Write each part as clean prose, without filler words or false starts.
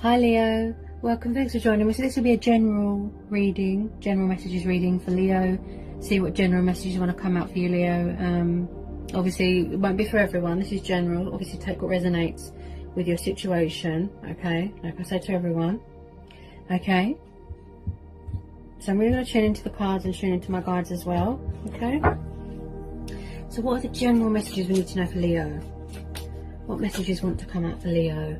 Hi Leo, welcome, thanks for joining me. So this will be a general reading, general messages reading for Leo. See what general messages want to come out for you, Leo. Obviously it won't be for everyone, this is general. Obviously take what resonates with your situation, okay, like I said to everyone, okay. So I'm really going to tune into the cards and tune into my guides as well, okay. So what are the general messages we need to know for Leo? What messages want to come out for Leo?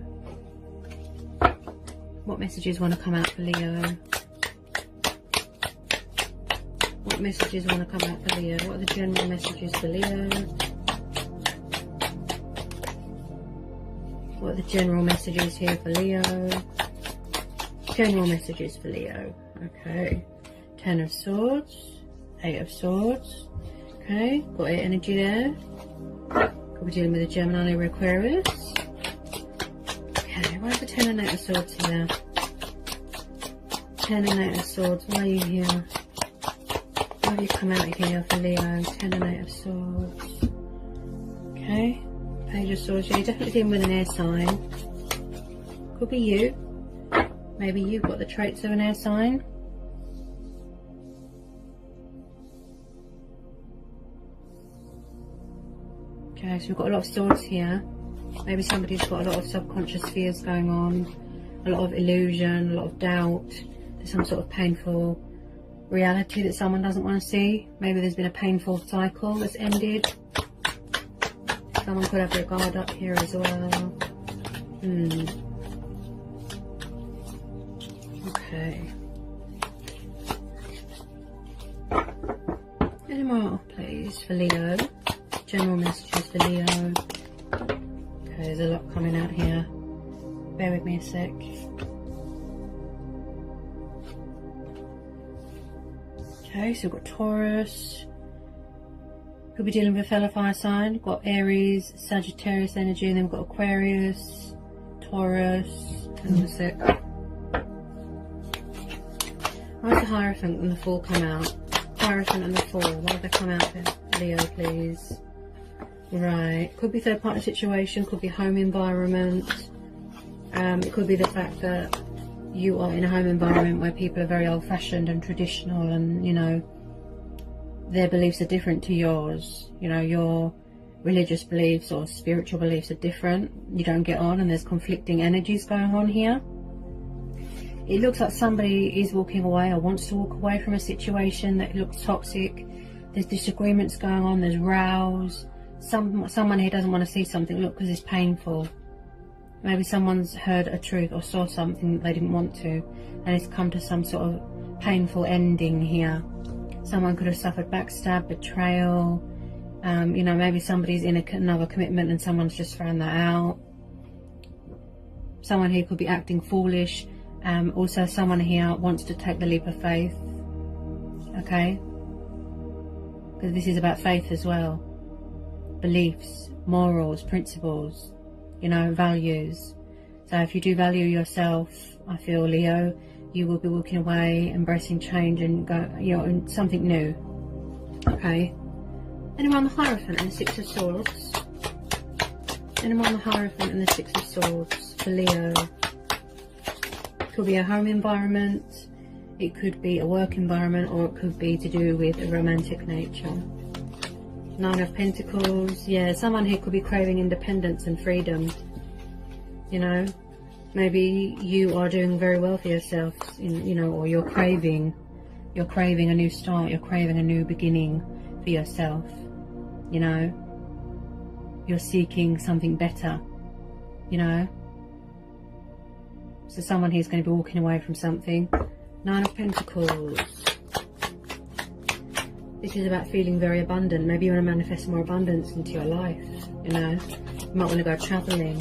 What messages want to come out for Leo? What messages want to come out for Leo? What are the general messages for Leo? What are the general messages here for Leo? General messages for Leo. Okay. 10 of Swords. 8 of Swords. Okay. Got 8 energy there. Could be dealing with a Gemini or Aquarius. Okay. Why is the 10 and 8 of Swords here? 10 and 8 of Swords. Why are you here? Why have you come out here for Leo? 10 and 8 of Swords. Okay. Page of Swords. Yeah, you're definitely dealing with an air sign. Could be you. Maybe you've got the traits of an air sign. Okay, so we've got a lot of swords here. Maybe somebody's got a lot of subconscious fears going on. A lot of illusion, a lot of doubt. There's some sort of painful reality that someone doesn't want to see. Maybe there's been a painful cycle that's ended. Someone could have their guard up here as well. Okay. Any more, please, for Leo? General messages for Leo. Okay, there's a lot coming out here. Bear with me a sec. Okay, so we've got Taurus. Could be dealing with a fellow fire sign. We've got Aries, Sagittarius energy, and then we've got Aquarius, Taurus. Hang on a sec. Why does the Hierophant and the Fool come out? Hierophant and the Fool, why did they come out for Leo, please? Right, could be third party situation, could be home environment. It could be the fact that you are in a home environment where people are very old fashioned and traditional, and you know, their beliefs are different to yours. You know, your religious beliefs or spiritual beliefs are different. You don't get on, and there's conflicting energies going on here. It looks like somebody is walking away or wants to walk away from a situation that looks toxic. There's disagreements going on, there's rows. Someone here doesn't want to see something, look, because it's painful. Maybe someone's heard a truth or saw something that they didn't want to, and it's come to some sort of painful ending here. Someone could have suffered backstab, betrayal. You know, maybe somebody's in another commitment and someone's just found that out. Someone here could be acting foolish. Also, someone here wants to take the leap of faith. Okay? Because this is about faith as well. Beliefs, morals, principles, you know, values. So if you do value yourself, I feel, Leo, you will be walking away, embracing change and go, you know, in something new. Okay? Anyone on the Hierophant and the 6 of Swords? Anyone on the Hierophant and the 6 of Swords for Leo? It could be a home environment, it could be a work environment, or it could be to do with a romantic nature. 9 of Pentacles. Yeah, someone here could be craving independence and freedom. You know, maybe you are doing very well for yourself, you know, or you're craving a new start, you're craving a new beginning for yourself. You know, you're seeking something better, you know. So someone here is going to be walking away from something. 9 of Pentacles. This is about feeling very abundant. Maybe you want to manifest more abundance into your life, you know. You might want to go travelling.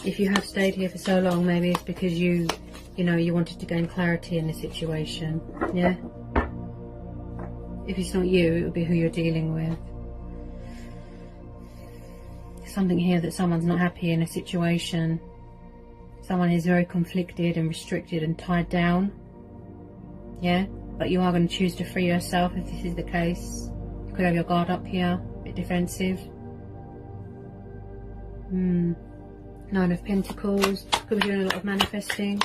If you have stayed here for so long, maybe it's because you know, you wanted to gain clarity in the situation, yeah. If it's not you, it would be who you're dealing with. Something here that someone's not happy in a situation. Someone is very conflicted and restricted and tied down. Yeah, but you are going to choose to free yourself if this is the case. You could have your guard up here, a bit defensive. Nine of Pentacles. Could be doing a lot of manifesting.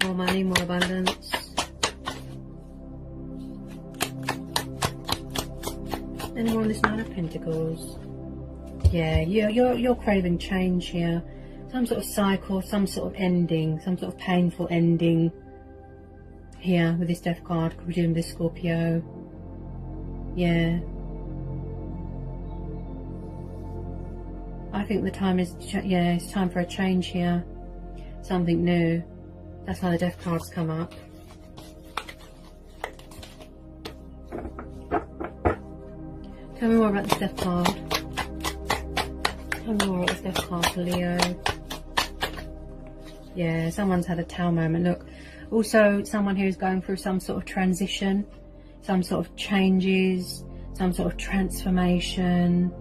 More money, more abundance. Anyone on this Nine of Pentacles? Yeah, you're craving change here. Some sort of cycle, some sort of ending, some sort of painful ending. Here with this Death card, could be doing this Scorpio. Yeah. I think the time is, yeah, it's time for a change here. Something new. That's why the Death cards come up. Tell me more about this Death card. Tell me more about this Death card for Leo. Yeah, someone's had a Tower moment. Look, also someone who's going through some sort of transition, some sort of changes, some sort of transformation,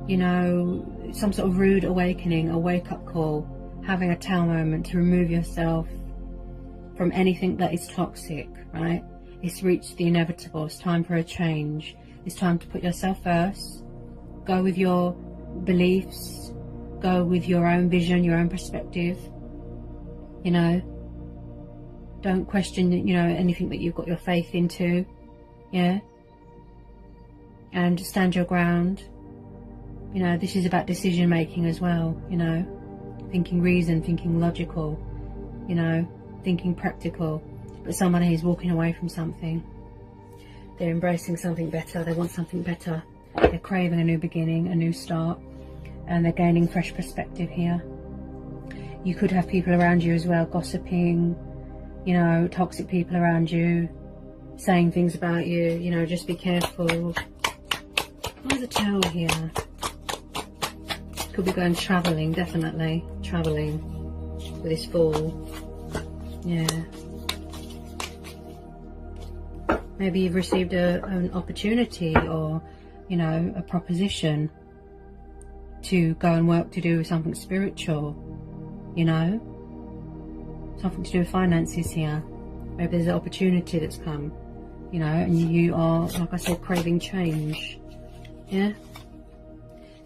you know, some sort of rude awakening, a wake-up call, having a Tower moment to remove yourself from anything that is toxic, right? It's reached the inevitable. It's time for a change. It's time to put yourself first. Go with your beliefs. Go with your own vision, your own perspective. You know, don't question, you know, anything that you've got your faith into. Yeah. And stand your ground. You know, this is about decision making as well, you know, thinking reason, thinking logical, you know, thinking practical. But someone who's walking away from something. They're embracing something better. They want something better. They're craving a new beginning, a new start, and they're gaining fresh perspective here. You could have people around you as well, gossiping, you know, toxic people around you, saying things about you, you know, just be careful. Where's the Tower here? Could be going travelling, definitely. Travelling with this Fool. Yeah. Maybe you've received an opportunity or, you know, a proposition to go and work to do something spiritual, you know. Something to do with finances here. Maybe there's an opportunity that's come, you know, and you are, like I said, craving change. Yeah.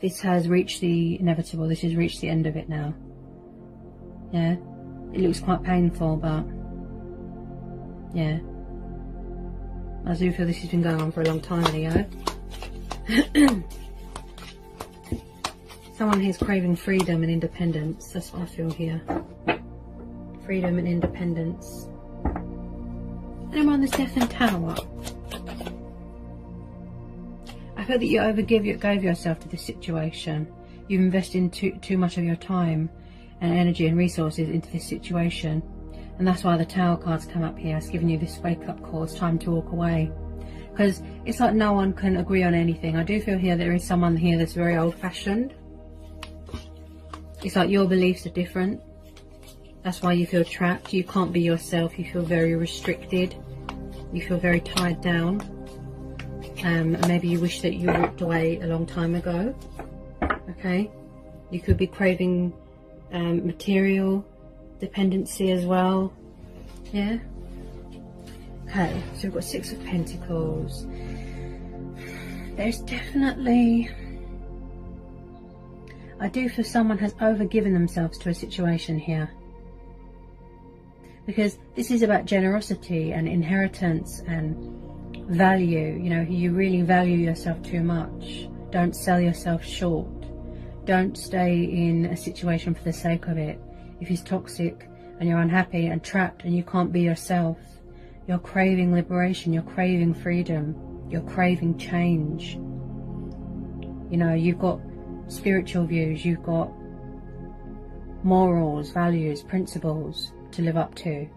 This has reached the inevitable. This has reached the end of it now. Yeah. It looks quite painful, but yeah. I do feel this has been going on for a long time, Leo. Someone here's craving freedom and independence. That's what I feel here. Freedom and independence. Anyone on this Death and Tower? I feel that you gave yourself to this situation. You've invested too much of your time and energy and resources into this situation. And that's why the Tower cards come up here. It's giving you this wake-up call. It's time to walk away. Because it's like no one can agree on anything. I do feel here there is someone here that's very old-fashioned. It's like your beliefs are different. That's why you feel trapped. You can't be yourself. You feel very restricted. You feel very tied down. And maybe you wish that you walked away a long time ago. Okay? You could be craving material dependency as well. Yeah. Okay, so we've got Six of Pentacles. There's definitely, I do feel someone has overgiven themselves to a situation here, because this is about generosity and inheritance and value. You know, you really value yourself too much. Don't sell yourself short. Don't stay in a situation for the sake of it. If it's toxic and you're unhappy and trapped and you can't be yourself, you're craving liberation, you're craving freedom, you're craving change. You know, you've got spiritual views, you've got morals, values, principles to live up to,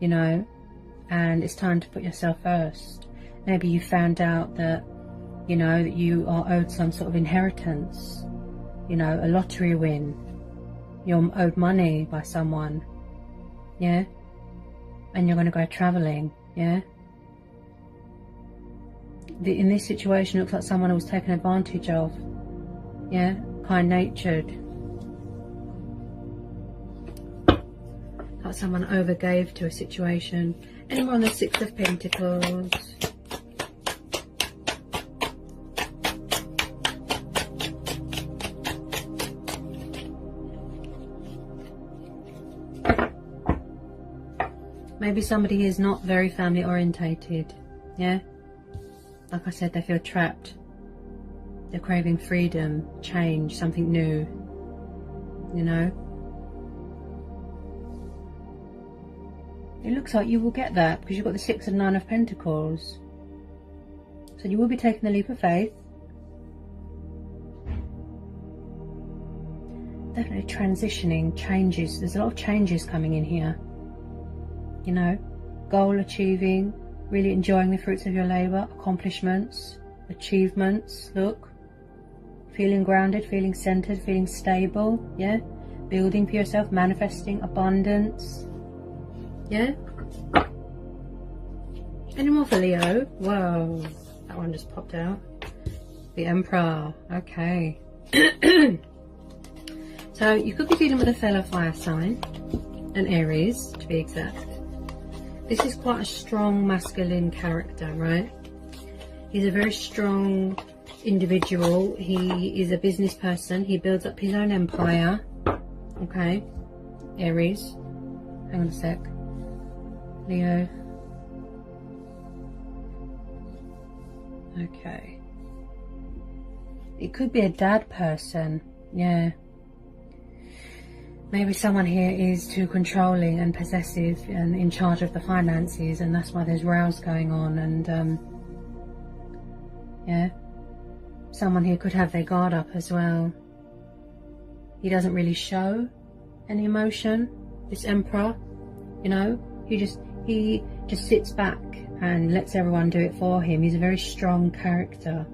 you know, and it's time to put yourself first. Maybe you found out that, you know, that you are owed some sort of inheritance, you know, a lottery win. You're owed money by someone, yeah, and you're going to go travelling, yeah. In this situation, it looks like someone was taken advantage of, yeah, kind-natured. Like someone overgave to a situation. Anyone on the Six of Pentacles? Maybe somebody is not very family orientated. Yeah? Like I said, they feel trapped. They're craving freedom, change, something new. You know? It looks like you will get that because you've got the 6 and 9 of Pentacles. So you will be taking the leap of faith. Definitely transitioning, changes. There's a lot of changes coming in here. You know, goal achieving, really enjoying the fruits of your labour, accomplishments, achievements, look. Feeling grounded, feeling centred, feeling stable, yeah? Building for yourself, manifesting abundance, yeah? Any more for Leo? Whoa, that one just popped out. The Emperor, okay. So you could be dealing with a fellow fire sign, an Aries to be exact. This is quite a strong masculine character, right? He's a very strong individual. He is a business person. He builds up his own empire. Okay, Aries. Hang on a sec. Leo. Okay. It could be a dad person. Yeah. Maybe someone here is too controlling and possessive and in charge of the finances, and that's why there's rows going on. And yeah, someone here could have their guard up as well. He doesn't really show any emotion, this Emperor, you know. He just sits back and lets everyone do it for him. He's a very strong character,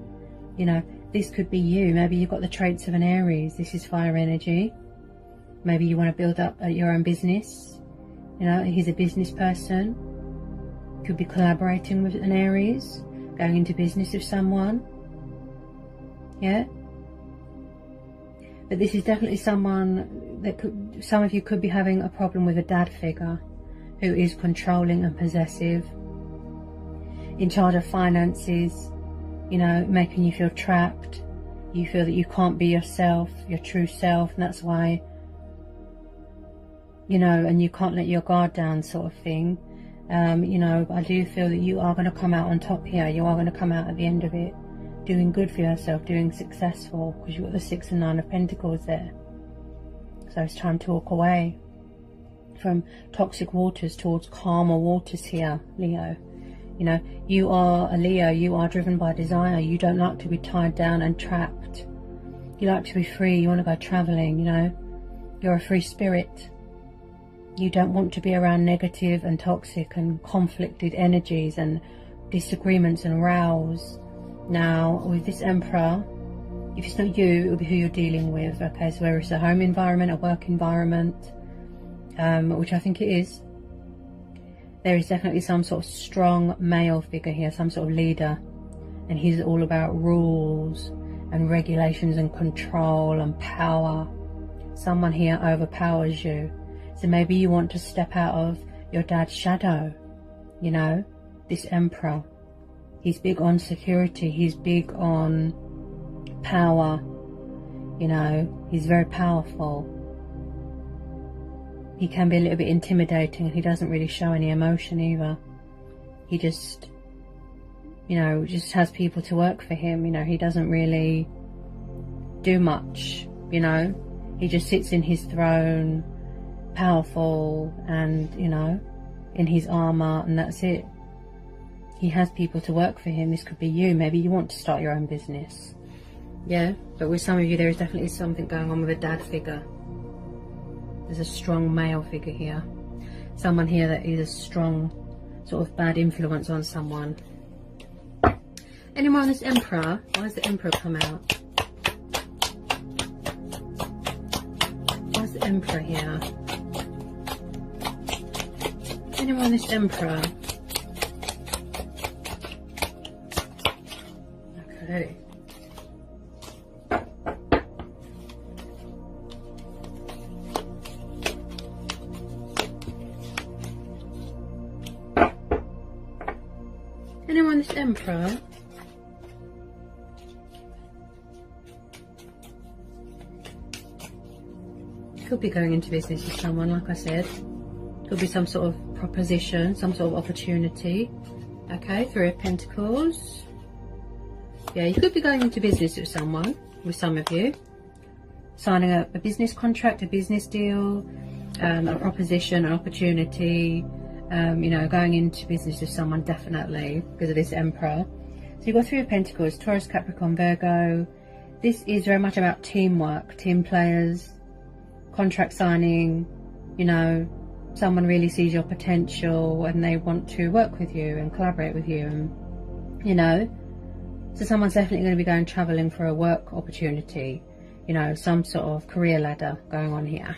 you know. This could be you. Maybe you've got the traits of an Aries. This is fire energy. Maybe you want to build up your own business. You know, he's a business person. Could be collaborating with an Aries, going into business with someone. Yeah. But this is definitely someone that could, some of you could be having a problem with a dad figure who is controlling and possessive, in charge of finances, you know, making you feel trapped. You feel that you can't be yourself, your true self, and that's why, you know, and you can't let your guard down, sort of thing. You know, I do feel that you are going to come out on top here. You are going to come out at the end of it doing good for yourself, doing successful, because you've got the 6 and 9 of Pentacles there. So it's time to walk away from toxic waters towards calmer waters here, Leo. You know, you are a Leo. You are driven by desire. You don't like to be tied down and trapped. You like to be free. You want to go traveling, you know. You're a free spirit. You don't want to be around negative and toxic and conflicted energies and disagreements and rows. Now, with this Emperor, if it's not you, it'll be who you're dealing with. Okay, so whether it's a home environment, a work environment, which I think it is, there is definitely some sort of strong male figure here, some sort of leader. And he's all about rules and regulations and control and power. Someone here overpowers you. So maybe you want to step out of your dad's shadow, you know, this Emperor. He's big on security, he's big on power, you know, he's very powerful. He can be a little bit intimidating and he doesn't really show any emotion either. He just, you know, just has people to work for him, you know, he doesn't really do much, you know. He just sits in his throne, powerful and, you know, in his armor, and that's it. He has people to work for him. This could be you. Maybe you want to start your own business. Yeah, but with some of you there is definitely something going on with a dad figure. There's a strong male figure here. Someone here that is a strong sort of bad influence on someone. Anyone on this Emperor? Why does the Emperor come out? Why is the Emperor here? Anyone on this Emperor? Okay. Anyone this Emperor? Could be going into business with someone, like I said. Could be some sort of proposition, some sort of opportunity. Okay, Three of Pentacles. Yeah, you could be going into business with someone, with some of you. Signing a business contract, a business deal, a proposition, an opportunity. You know, going into business with someone, definitely, because of this Emperor. So you've got Three of Pentacles, Taurus, Capricorn, Virgo. This is very much about teamwork, team players, contract signing. You know, someone really sees your potential and they want to work with you and collaborate with you. And, you know, so someone's definitely going to be going travelling for a work opportunity. You know, some sort of career ladder going on here.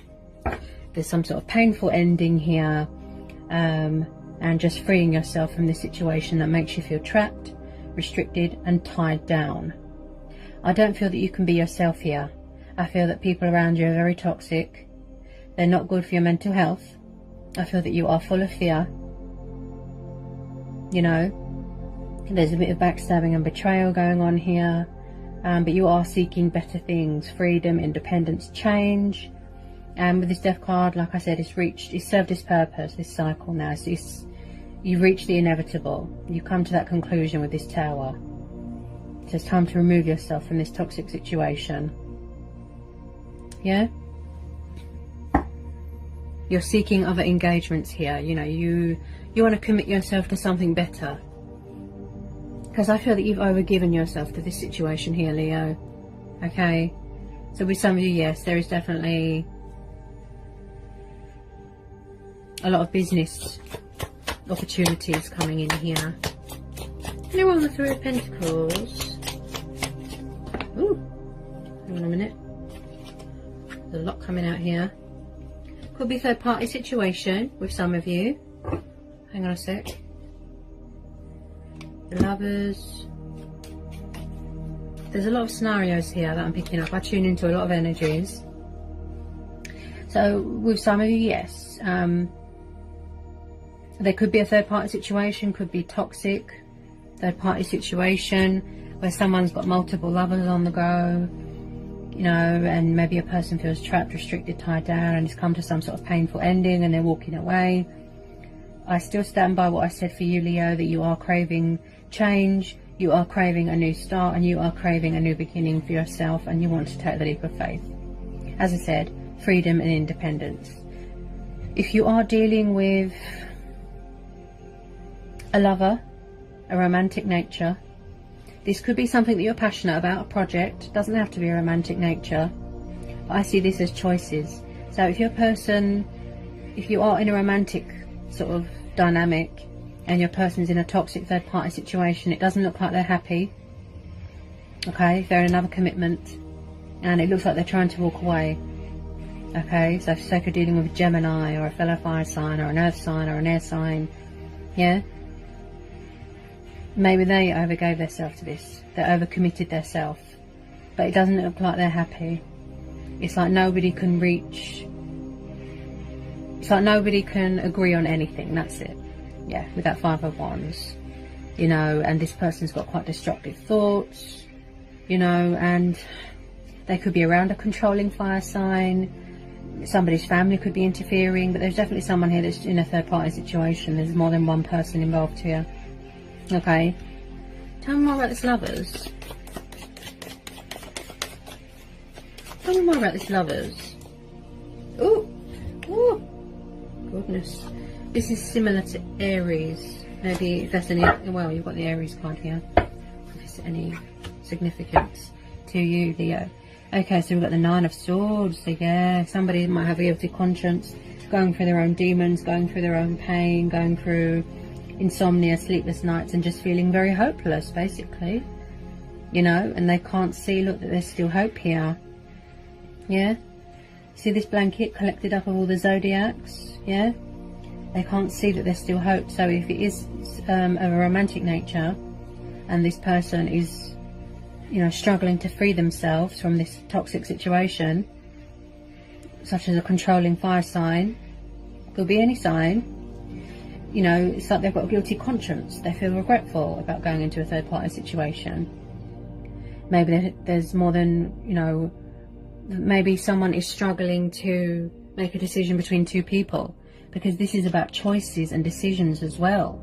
There's some sort of painful ending here. And just freeing yourself from this situation that makes you feel trapped, restricted and tied down. I don't feel that you can be yourself here. I feel that people around you are very toxic. They're not good for your mental health. I feel that you are full of fear. You know, there's a bit of backstabbing and betrayal going on here. But you are seeking better things, freedom, independence, change. And with this Death card, like I said, it's served its purpose, this cycle now. So you reach the inevitable. You come to that conclusion with this Tower. So it's time to remove yourself from this toxic situation. Yeah? You're seeking other engagements here. You know, you want to commit yourself to something better. Because I feel that you've overgiven yourself to this situation here, Leo. Okay? So with some of you, yes, there is definitely a lot of business opportunities coming in here. Anyone with Three of Pentacles? Ooh, hang on a minute. There's a lot coming out here. Could be third party situation with some of you. Hang on a sec. The Lovers. There's a lot of scenarios here that I'm picking up. I tune into a lot of energies. So with some of you, yes. There could be a third party situation, could be toxic third party situation where someone's got multiple lovers on the go, you know, and maybe a person feels trapped, restricted, tied down, and it's come to some sort of painful ending and they're walking away. I still stand by what I said for you, Leo, that you are craving change, you are craving a new start, and you are craving a new beginning for yourself, and you want to take the leap of faith. As I said, freedom and independence. If you are dealing with a lover, a romantic nature, this could be something that you're passionate about, a project. Doesn't have to be a romantic nature, but I see this as choices. So if you're a person, if you are in a romantic sort of dynamic and your person's in a toxic third party situation, it doesn't look like they're happy. Okay, if they're in another commitment and it looks like they're trying to walk away. Okay, so if you're dealing with a Gemini or a fellow fire sign or an earth sign or an air sign, yeah, maybe they overgave themselves to this, they overcommitted themselves, but it doesn't look like they're happy. It's like nobody can reach, it's like nobody can agree on anything, that's it. Yeah, with that Five of Wands, you know, and this person's got quite destructive thoughts, you know, and they could be around a controlling fire sign. Somebody's family could be interfering, but there's definitely someone here that's in a third party situation. There's more than one person involved here. Okay, tell me more about this Lovers. Tell me more about this Lovers. Ooh, ooh, goodness. This is similar to Aries. Maybe if that's any, well, you've got the Aries card here. If it's any significance to you, Leo. Okay, so we've got the Nine of Swords. So yeah, somebody might have a guilty conscience, going through their own demons, going through their own pain, going through insomnia, sleepless nights, and just feeling very hopeless, basically. You know, and they can't see, look, that there's still hope here. Yeah? See this blanket collected up of all the zodiacs? Yeah? They can't see that there's still hope. So if it is of a romantic nature, and this person is, you know, struggling to free themselves from this toxic situation, such as a controlling fire sign, could be any sign, you know, it's like they've got a guilty conscience. They feel regretful about going into a third party situation. Maybe there's more than, you know, maybe someone is struggling to make a decision between two people, because this is about choices and decisions as well.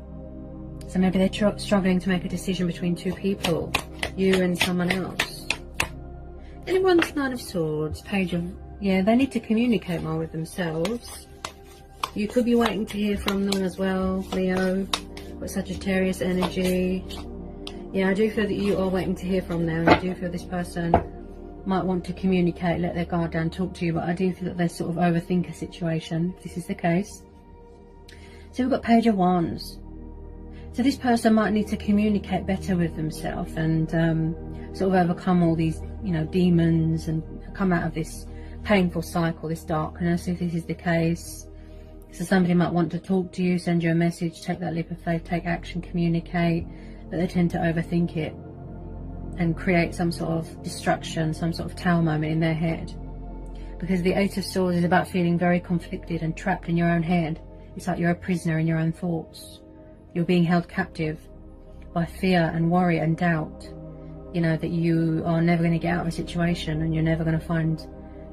So maybe they're struggling to make a decision between two people, you and someone else. Anyone's Nine of Swords, Page of... Yeah, they need to communicate more with themselves. You could be waiting to hear from them as well, Leo. Got Sagittarius energy. Yeah, I do feel that you are waiting to hear from them. I do feel this person might want to communicate, let their guard down, talk to you, but I do feel that they sort of overthink a situation, if this is the case. So we've got Page of Wands. So this person might need to communicate better with themselves and sort of overcome all these, you know, demons and come out of this painful cycle, this darkness, if this is the case. So somebody might want to talk to you, send you a message, take that leap of faith, take action, communicate, but they tend to overthink it and create some sort of destruction, some sort of tower moment in their head. Because the Eight of Swords is about feeling very conflicted and trapped in your own head. It's like you're a prisoner in your own thoughts. You're being held captive by fear and worry and doubt. You know, that you are never going to get out of a situation and you're never going to find,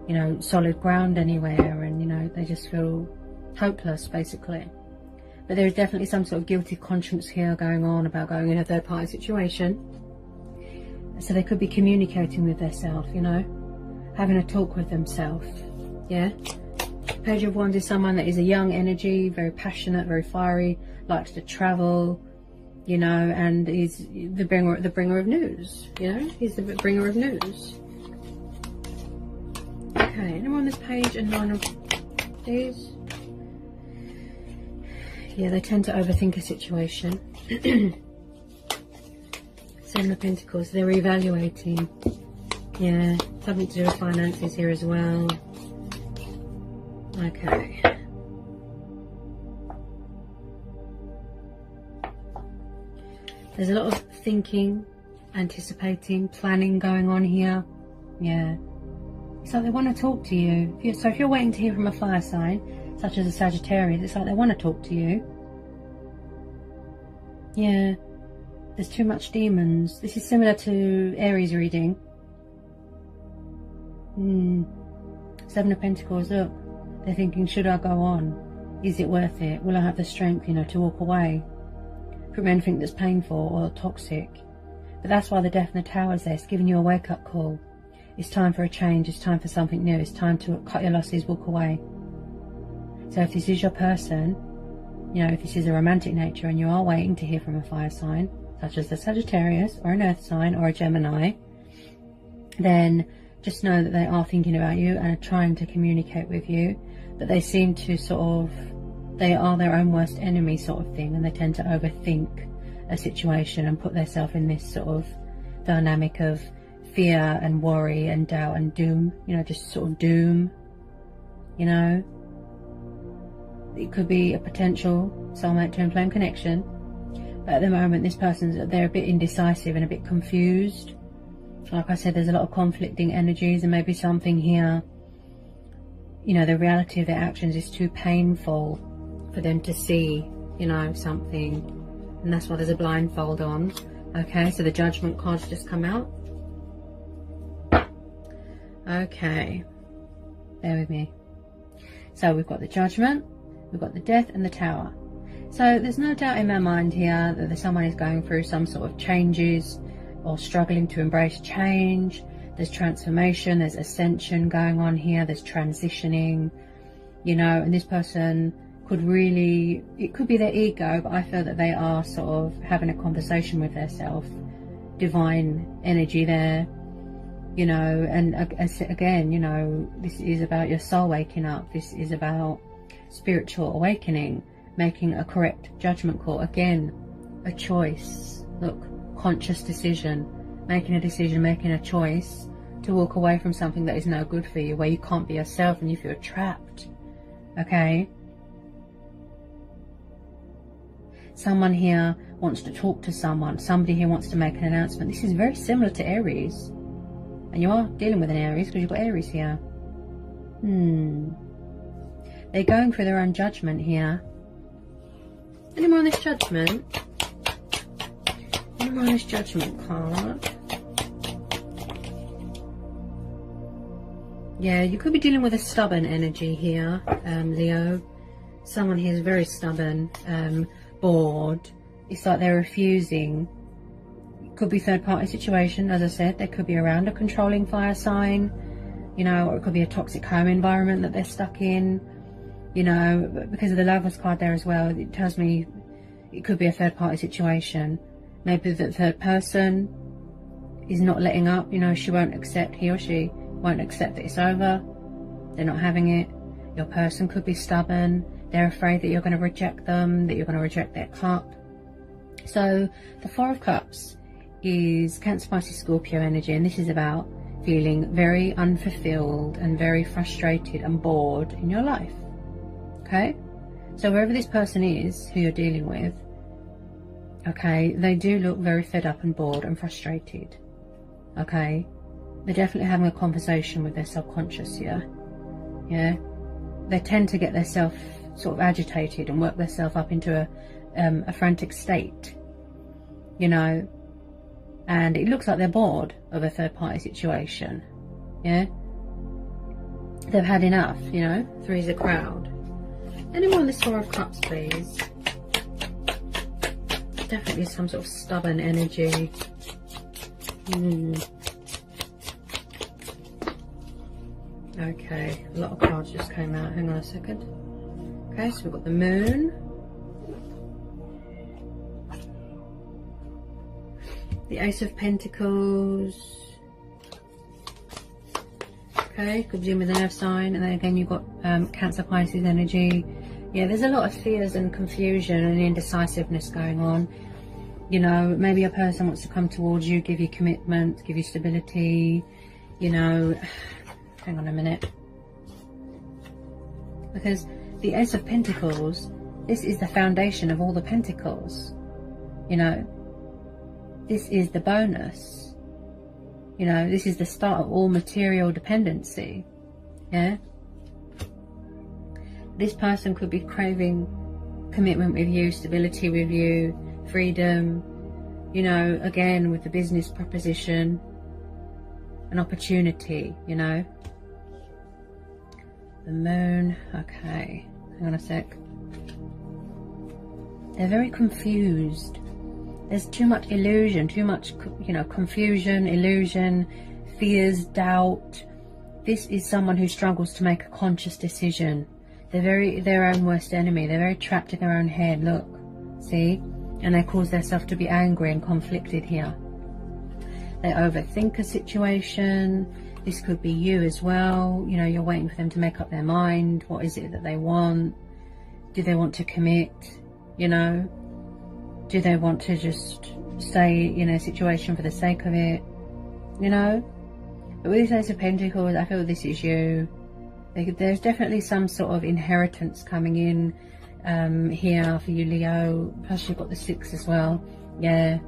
you know, solid ground anywhere, and, you know, they just feel hopeless, basically. But there is definitely some sort of guilty conscience here going on about going in a third party situation. So they could be communicating with themselves, you know, having a talk with themselves. Yeah. Page of Wands is someone that is a young energy, very passionate, very fiery, likes to travel, you know, and is the bringer of news. You know, he's the bringer of news. Okay, anyone on this page and Nine of these? Yeah, they tend to overthink a situation. Seven of Pentacles, they're evaluating. Yeah, something to do with finances here as well. Okay. There's a lot of thinking, anticipating, planning going on here. Yeah. It's like they want to talk to you. So if you're waiting to hear from a fire sign, such as a Sagittarius, it's like they want to talk to you. Yeah. There's too much demons. This is similar to Aries reading. Seven of Pentacles, look. They're thinking, should I go on? Is it worth it? Will I have the strength, you know, to walk away from anything that's painful or toxic? But that's why the Death and the Tower is there. It's giving you a wake-up call. It's time for a change. It's time for something new. It's time to cut your losses, walk away. So if this is your person, you know, if this is a romantic nature and you are waiting to hear from a fire sign, such as a Sagittarius or an Earth sign or a Gemini, then just know that they are thinking about you and are trying to communicate with you. But they seem to sort of, they are their own worst enemy sort of thing, and they tend to overthink a situation and put themselves in this sort of dynamic of fear and worry and doubt and doom, you know, just sort of doom, you know. It could be a potential soulmate twin flame connection, but at the moment this person's, they're a bit indecisive and a bit confused. Like I said, there's a lot of conflicting energies, and maybe something here, you know, the reality of their actions is too painful for them to see, you know, something, and that's why there's a blindfold on. Okay, so the Judgment card's just come out. Okay, bear with me. So we've got the Judgment, we've got the Death and the Tower. So there's no doubt in my mind here that someone is going through some sort of changes or struggling to embrace change. There's transformation, there's ascension going on here, there's transitioning, you know, and this person could really, it could be their ego, but I feel that they are sort of having a conversation with their self, divine energy there, you know. And again, you know, this is about your soul waking up. This is about spiritual awakening, making a correct judgment call. Again, a choice. Look, conscious decision, making a decision, making a choice to walk away from something that is no good for you, where you can't be yourself and you feel trapped. Okay. Someone here wants to talk to someone. Somebody here wants to make an announcement. This is very similar to Aries. And you are dealing with an Aries because you've got Aries here. They're going through their own judgment here. Anyone on this Judgment? Anyone on this Judgment card? Yeah, you could be dealing with a stubborn energy here, Leo. someone here is very stubborn, bored. It's like they're refusing. It could be third-party situation, as I said. They could be around a controlling fire sign, you know, or it could be a toxic home environment that they're stuck in, you know, because of the Lovers card there as well. It tells me it could be a third-party situation. Maybe the third person is not letting up, you know, he or she won't accept that it's over. They're not having it. Your person could be stubborn. They're afraid that you're going to reject them, that you're going to reject their cup. So the Four of Cups is Cancer, Pisces, Scorpio energy, and this is about feeling very unfulfilled and very frustrated and bored in your life. Okay? So wherever this person is who you're dealing with, okay, they do look very fed up and bored and frustrated. Okay? They're definitely having a conversation with their subconscious here. Yeah? They tend to get themselves sort of agitated and work themselves up into a frantic state, you know, and it looks like they're bored of a third-party situation. Yeah, they've had enough, you know. Three's a crowd. Anyone on this Four of Cups, please? Definitely some sort of stubborn energy. Okay, a lot of cards just came out. Hang on a second. Okay, so we've got the Moon, the Ace of Pentacles. Okay, could be with an earth sign, and then again you've got Cancer, Pisces energy. Yeah, there's a lot of fears and confusion and indecisiveness going on. You know, maybe a person wants to come towards you, give you commitment, give you stability, you know. Hang on a minute. Because the Ace of Pentacles, this is the foundation of all the pentacles. You know, this is the bonus. You know, this is the start of all material dependency. Yeah? This person could be craving commitment with you, stability with you, freedom, you know, again with the business proposition, an opportunity, you know. The Moon, okay, hang on a sec. They're very confused. There's too much illusion, too much, you know, confusion, illusion, fears, doubt. This is someone who struggles to make a conscious decision. They're their own worst enemy. They're very trapped in their own head, look, see? And they cause themselves to be angry and conflicted here. They overthink a situation. This could be you as well. You know, you're waiting for them to make up their mind. What is it that they want? Do they want to commit? You know? Do they want to just stay in a situation for the sake of it? You know? But with this Ace of Pentacles, I feel this is you. There's definitely some sort of inheritance coming in here for you, Leo. Plus you've got the 6 as well. Yeah.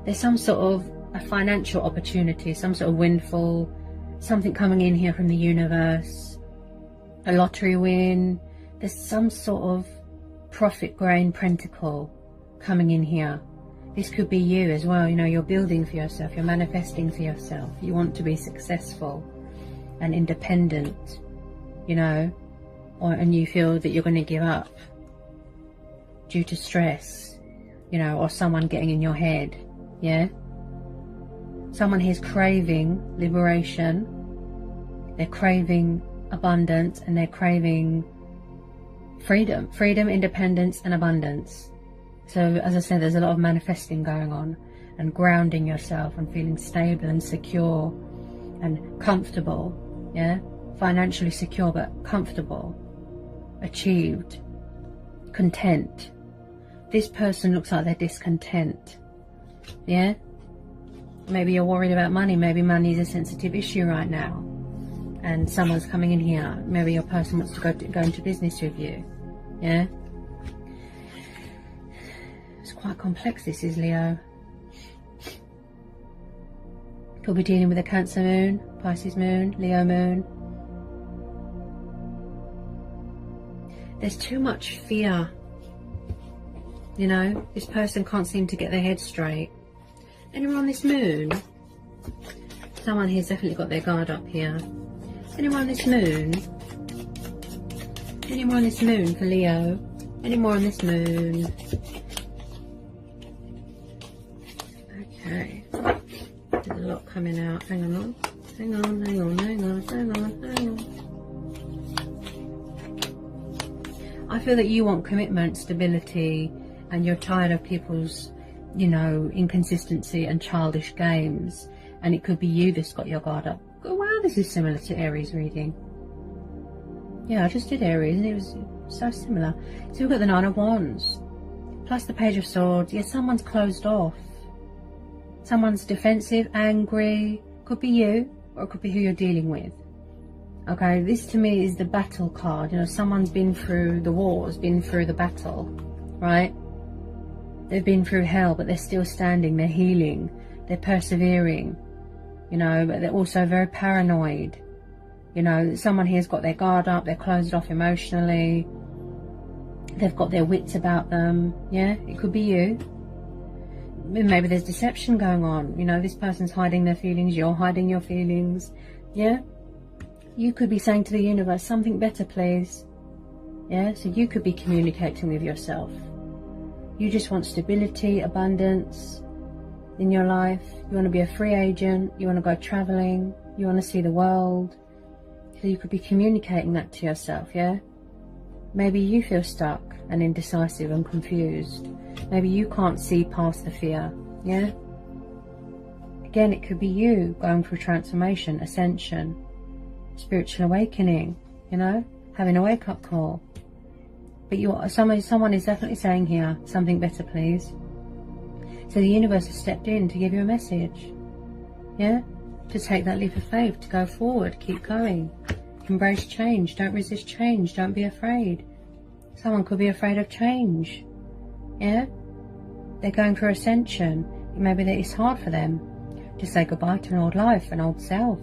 There's some sort of a financial opportunity, some sort of windfall, something coming in here from the universe, a lottery win. There's some sort of profit grain pentacle coming in here. This could be you as well. You know, you're building for yourself, you're manifesting for yourself. You want to be successful and independent, you know, and you feel that you're going to give up due to stress, you know, or someone getting in your head. Yeah. Someone here's craving liberation, they're craving abundance, and they're craving freedom, independence and abundance. So as I said, there's a lot of manifesting going on and grounding yourself and feeling stable and secure and comfortable. Yeah, financially secure but comfortable, achieved, content. This person looks like they're discontent. Yeah. Maybe you're worried about money. Maybe money is a sensitive issue right now. And someone's coming in here. Maybe your person wants to go into business with you. Yeah? It's quite complex, this is, Leo. Could be dealing with a Cancer moon, Pisces moon, Leo moon. There's too much fear. You know, this person can't seem to get their head straight. Anyone on this moon? Someone here's definitely got their guard up here. Anyone on this moon? Any more on this moon for Leo? Any more on this moon? Okay. There's a lot coming out. Hang on. Hang on, hang on, hang on, hang on, hang on. I feel that you want commitment, stability, and you're tired of people's, you know, inconsistency and childish games. And it could be you that's got your guard up. Oh, wow, this is similar to Aries reading. Yeah, I just did Aries and it was so similar. So we've got the Nine of Wands plus the Page of Swords. Yeah, someone's closed off. Someone's defensive, angry. Could be you, or it could be who you're dealing with. Okay, this to me is the battle card. You know, someone's been through the wars, been through the battle, right? They've been through hell, but they're still standing, they're healing, they're persevering, you know, but they're also very paranoid. You know, someone here's got their guard up, they're closed off emotionally, they've got their wits about them. Yeah, it could be you. Maybe there's deception going on. You know, this person's hiding their feelings, you're hiding your feelings. Yeah, you could be saying to the universe, something better please. Yeah, so you could be communicating with yourself. You just want stability, abundance in your life. You want to be a free agent, you want to go traveling, you want to see the world. So you could be communicating that to yourself. Yeah, maybe you feel stuck and indecisive and confused. Maybe you can't see past the fear. Yeah, again, it could be you going through transformation, ascension, spiritual awakening, you know, having a wake-up call. But someone is definitely saying here, something better please. So the universe has stepped in to give you a message. Yeah, to take that leap of faith, to go forward, keep going, embrace change, don't resist change, don't be afraid. Someone could be afraid of change. Yeah, they're going through ascension. Maybe that it's hard for them to say goodbye to an old life, an old self,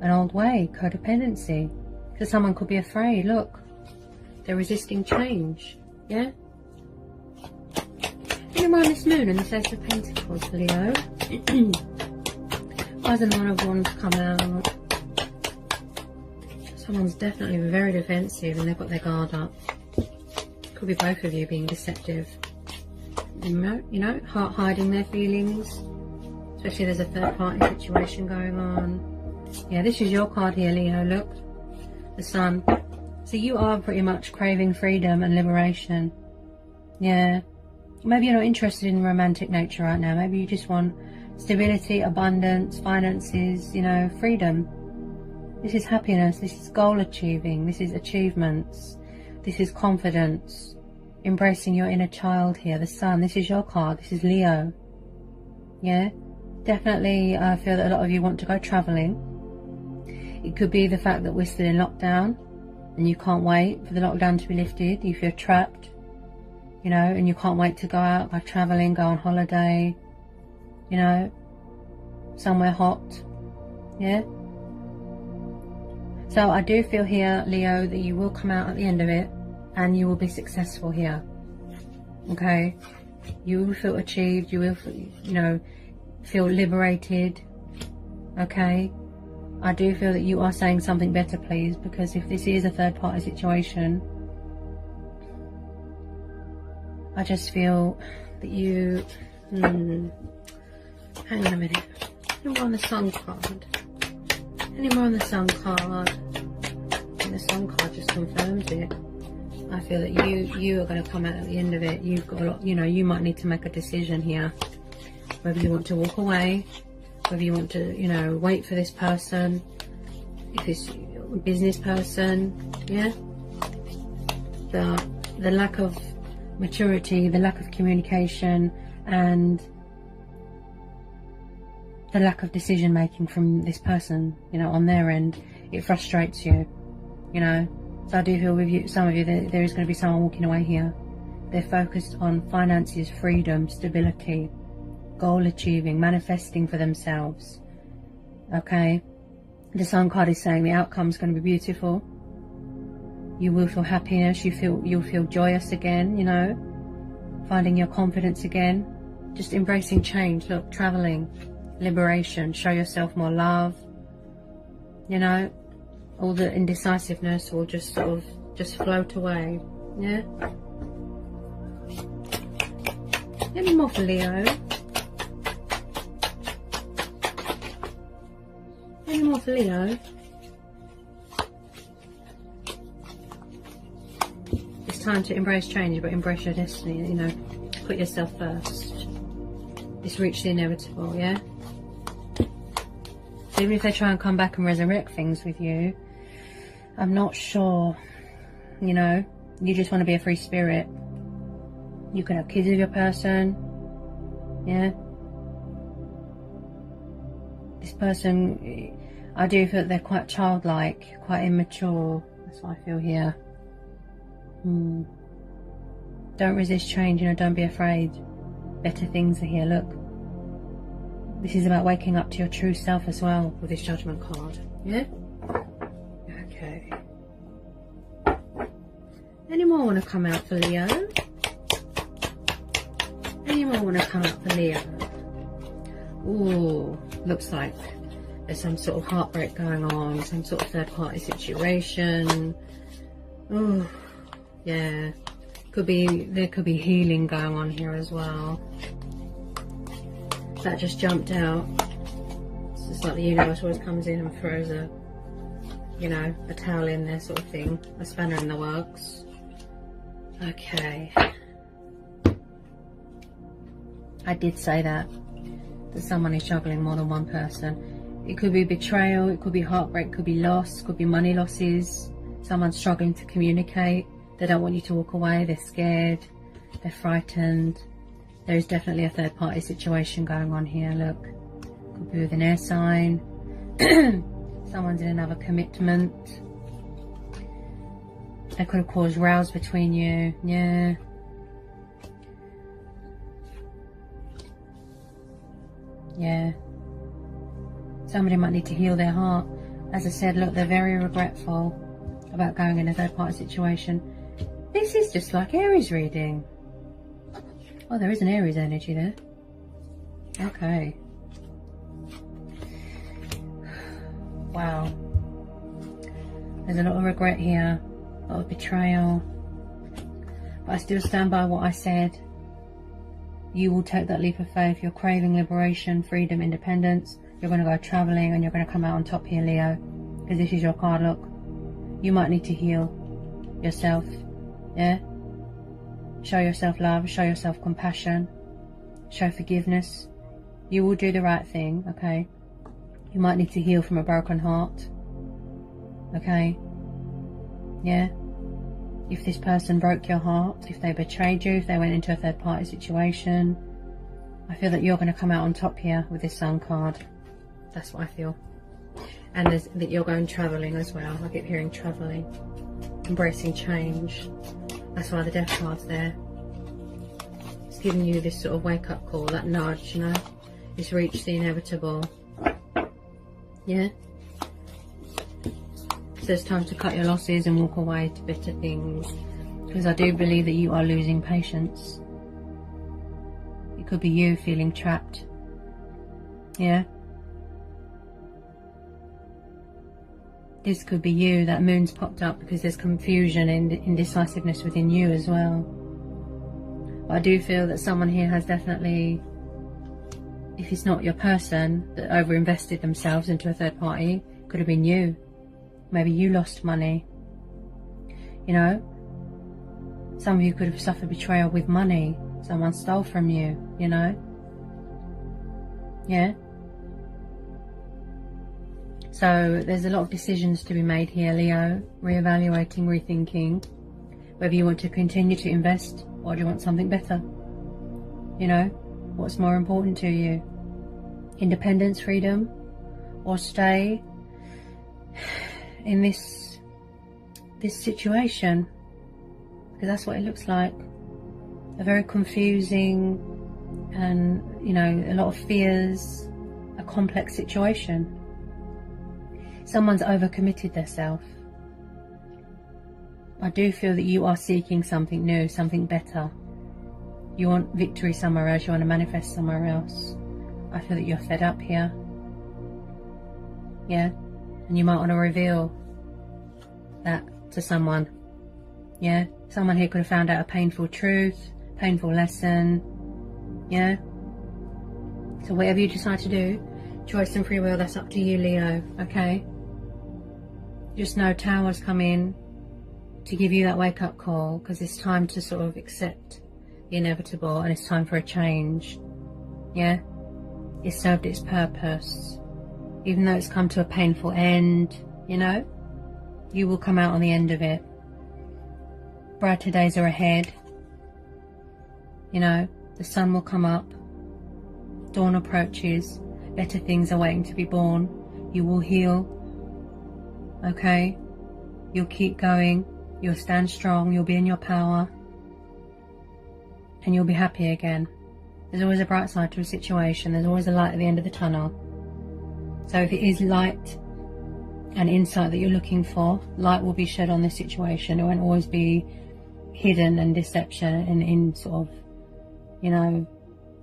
an old way, codependency. So someone could be afraid. Look, they're resisting change. Yeah. Any more on this moon and the Ace of Pentacles, Leo? Why does the Nine of Wands come out? Someone's definitely very defensive and they've got their guard up. Could be both of you being deceptive. You know, hiding their feelings. Especially there's a third party situation going on. Yeah, this is your card here, Leo. Look, the Sun. So you are pretty much craving freedom and liberation. Yeah. Maybe you're not interested in romantic nature right now. Maybe you just want stability, abundance, finances, you know, freedom. This is happiness. This is goal achieving. This is achievements. This is confidence. Embracing your inner child here. The Sun. This is your card. This is Leo. Yeah. Definitely I feel that a lot of you want to go travelling. It could be the fact that we're still in lockdown and you can't wait for the lockdown to be lifted. You feel trapped, you know, and you can't wait to go out, go travelling, go on holiday, you know, somewhere hot. Yeah. So I do feel here, Leo, that you will come out at the end of it and you will be successful here. Okay. You will feel achieved. You will, you know, feel liberated. Okay. I do feel that you are saying something better please, because if this is a third party situation, I just feel that you hang on a minute. Any more on the Sun card? Any more on the Sun card? And the Sun card just confirms it. I feel that you are going to come out at the end of it. You've got a lot, you know, you might need to make a decision here. Whether you want to walk away, whether you want to, you know, wait for this person, if it's a business person, yeah. The lack of maturity, the lack of communication, and the lack of decision making from this person, you know, on their end, it frustrates you, you know. So I do feel with you, some of you, there is going to be someone walking away here. They're focused on finances, freedom, stability, goal achieving, manifesting for themselves. Okay, the Sun card is saying the outcome's going to be beautiful. You will feel happiness. You'll feel joyous again. You know, finding your confidence again. Just embracing change. Look, traveling, liberation. Show yourself more love. You know, all the indecisiveness will just sort of just float away. Yeah. Any more for Leo? Any more for Leo? It's time to embrace change, but embrace your destiny, you know. Put yourself first. It's reached the inevitable, yeah? So even if they try and come back and resurrect things with you, I'm not sure, you know. You just want to be a free spirit. You can have kids with your person, yeah? This person, I do feel that they're quite childlike, quite immature. That's what I feel here. Don't resist change, you know, don't be afraid. Better things are here, look. This is about waking up to your true self as well with this Judgment card, yeah? Okay. Any more want to come out for Leo? Any more want to come out for Leo? Ooh, looks like there's some sort of heartbreak going on, some sort of third party situation. Ooh, yeah. There could be healing going on here as well. That just jumped out. It's just like the universe always comes in and throws a, you know, a towel in there sort of thing. A spanner in the works. Okay. I did say that someone is juggling more than one person. It could be betrayal, it could be heartbreak, it could be loss, it could be money losses. Someone's struggling to communicate. They don't want you to walk away. They're scared. They're frightened. There is definitely a third party situation going on here. Look, could be with an air sign. Someone's in another commitment. They could have caused rows between you. Yeah. Yeah. Somebody might need to heal their heart. As I said, look, they're very regretful about going in a third party situation. This is just like Aries reading. Oh, there is an Aries energy there. Okay. Wow. There's a lot of regret here. A lot of betrayal. But I still stand by what I said. You will take that leap of faith. You're craving liberation, freedom, independence. You're going to go travelling and you're going to come out on top here, Leo. Because this is your card, look. You might need to heal yourself. Yeah? Show yourself love, show yourself compassion, show forgiveness. You will do the right thing, okay? You might need to heal from a broken heart, okay? Yeah? If this person broke your heart, if they betrayed you, if they went into a third party situation, I feel that you're going to come out on top here with this Sun card. That's what I feel. And that you're going travelling as well. I keep hearing travelling. Embracing change. That's why the Death card's there. It's giving you this sort of wake up call, that nudge, you know. It's reached the inevitable. Yeah? So it's time to cut your losses and walk away to better things. Because I do believe that you are losing patience. It could be you feeling trapped. Yeah? This could be you. That moon's popped up because there's confusion and indecisiveness within you as well. But I do feel that someone here has definitely, if it's not your person that over-invested themselves into a third party, could have been you. Maybe you lost money. You know? Some of you could have suffered betrayal with money. Someone stole from you, you know? Yeah? So there's a lot of decisions to be made here, Leo. Reevaluating, rethinking whether you want to continue to invest or do you want something better. You know, what's more important to you? Independence, freedom, or stay in this situation? Because that's what it looks like. A very confusing and, you know, a lot of fears, a complex situation. Someone's overcommitted themselves. I do feel that you are seeking something new, something better. You want victory somewhere else, you want to manifest somewhere else. I feel that you're fed up here. Yeah? And you might want to reveal that to someone. Yeah, someone here could have found out a painful truth, painful lesson. Yeah. So whatever you decide to do, choice and free will, that's up to you, Leo. Okay. Just know Tower's come in to give you that wake-up call, because it's time to sort of accept the inevitable, and it's time for a change. Yeah. It served its purpose. Even though it's come to a painful end, you know, you will come out on the end of it. Brighter days are ahead. You know, the sun will come up. Dawn approaches. Better things are waiting to be born. You will heal. Okay? You'll keep going. You'll stand strong. You'll be in your power. And you'll be happy again. There's always a bright side to a situation. There's always a light at the end of the tunnel. So if it is light and insight that you're looking for, light will be shed on this situation. It won't always be hidden and deception and in sort of, you know,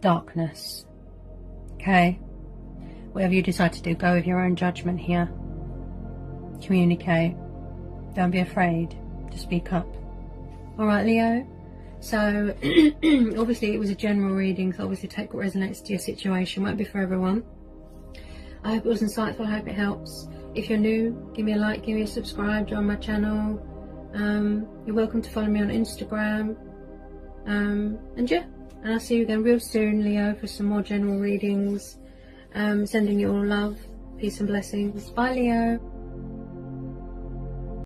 darkness. Okay? Whatever you decide to do, go with your own judgment here. Communicate. Don't be afraid to speak up. Alright, Leo? So, obviously it was a general reading, so obviously take what resonates to your situation. Won't be for everyone. I hope it was insightful. I hope it helps. If you're new, give me a like, give me a subscribe, join my channel. You're welcome to follow me on Instagram. And yeah, and I'll see you again real soon, Leo, for some more general readings. Sending you all love, peace and blessings. Bye, Leo.